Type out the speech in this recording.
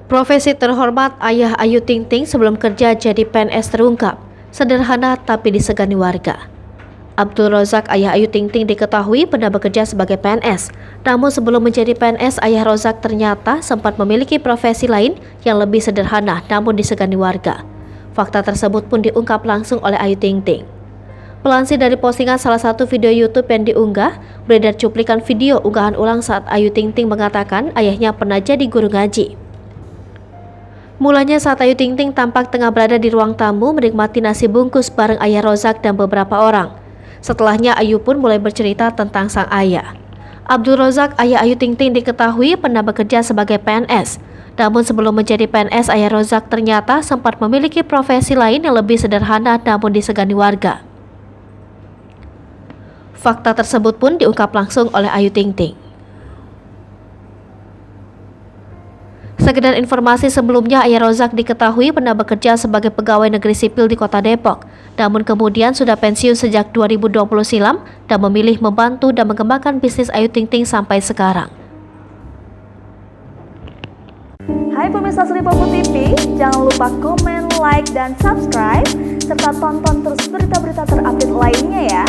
Profesi terhormat ayah Ayu Ting Ting sebelum kerja jadi PNS terungkap. Sederhana tapi disegani warga. Abdul Rozak ayah Ayu Ting Ting diketahui pernah bekerja sebagai PNS. Namun sebelum menjadi PNS, ayah Rozak ternyata sempat memiliki profesi lain yang lebih sederhana namun disegani warga. Fakta tersebut pun diungkap langsung oleh Ayu Ting Ting. Melansir dari postingan salah satu video YouTube yang diunggah, beredar cuplikan video unggahan ulang saat Ayu Ting Ting mengatakan ayahnya pernah jadi guru ngaji. Mulanya saat Ayu Ting Ting tampak tengah berada di ruang tamu menikmati nasi bungkus bareng ayah Rozak dan beberapa orang. Setelahnya Ayu pun mulai bercerita tentang sang ayah. Abdul Rozak ayah Ayu Ting Ting diketahui pernah bekerja sebagai PNS. Namun sebelum menjadi PNS, ayah Rozak ternyata sempat memiliki profesi lain yang lebih sederhana namun disegani warga. Fakta tersebut pun diungkap langsung oleh Ayu Ting Ting. Sekedar informasi sebelumnya, ayah Rozak diketahui pernah bekerja sebagai pegawai negeri sipil di kota Depok. Namun kemudian sudah pensiun sejak 2020 silam dan memilih membantu dan mengembangkan bisnis Ayu Ting Ting sampai sekarang. Hai pemirsa Sri Popo TV, jangan lupa komen, like, dan subscribe, serta tonton terus berita-berita terupdate lainnya ya.